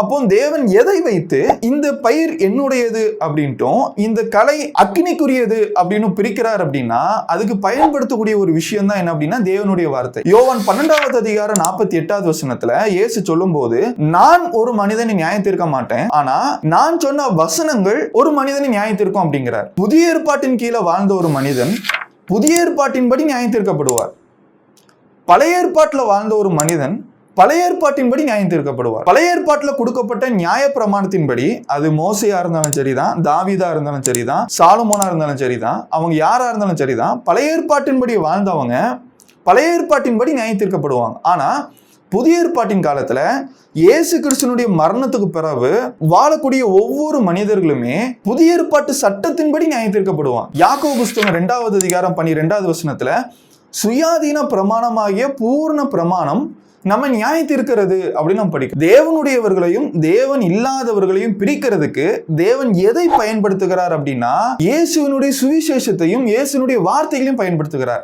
அப்போ தேவன் எதை வைத்து இந்த பயிர் என்னுடையது அப்படின்ட்டும் இந்த கலை அக்கினிக்குரியது அப்படின்னு பிரிக்கிறார் அப்படின்னா அதுக்கு பயன்படுத்தக்கூடிய ஒரு விஷயம் தான் என்ன அப்படின்னா தேவனுடைய வார்த்தை. யோவான் 12வது அதிகாரம் 48வது வசனத்துல இயேசு சொல்லும் போது, நான் ஒரு மனிதனை நியாயம் தீர்க்க மாட்டேன், ஆனா நான் சொன்ன வசனங்கள் ஒரு மனிதனை நியாயம் தீர்க்கும் அப்படிங்கிறார். புதிய ஏற்பாட்டின் கீழே வாழ்ந்த ஒரு மனிதன் புதிய ஏற்பாட்டின்படி நியாயம் தீர்க்கப்படுவார். பழைய ஏற்பாட்டில் வாழ்ந்த ஒரு மனிதன் பழைய ஏற்பாட்டின்படி நியாயம் தீர்க்கப்படுவார். பழைய ஏற்பாட்டில் கொடுக்கப்பட்ட நியாய பிரமாணத்தின்படி, அது மோசையா இருந்தாலும் சரிதான், தாவீதா இருந்தாலும் சரிதான், சாலமோனா இருந்தாலும் சரிதான், அவங்க யாரா இருந்தாலும் சரிதான், பழைய ஏற்பாட்டின்படி வாழ்ந்தவங்க பழைய ஏற்பாட்டின்படி நியாயம் தீர்க்கப்படுவாங்க. ஆனா புதிய ஏற்பாட்டின் காலத்துல இயேசு கிறிஸ்துனுடைய மரணத்துக்கு பிறகு வாழக்கூடிய ஒவ்வொரு மனிதர்களுமே புதிய ஏற்பாட்டு சட்டத்தின்படி நியாயம் தீர்க்கப்படுவாங்க. யாக்கோபு புஸ்தகம் 2வது அதிகாரம் 12வது வசனத்துல சுயாதீன பிரமாணமாகிய பூர்ண பிரமாணம் நம்ம நியாயம் தீர்க்கிறது அப்படின்னு நம்ம படிக்கிறோம். தேவனுடையவர்களையும் தேவன் இல்லாதவர்களையும் பிரிக்கிறதுக்கு தேவன் எதை பயன்படுத்துகிறார் அப்படின்னா இயேசுவினுடைய சுவிசேஷத்தையும் இயேசுனுடைய வார்த்தைகளையும் பயன்படுத்துகிறார்.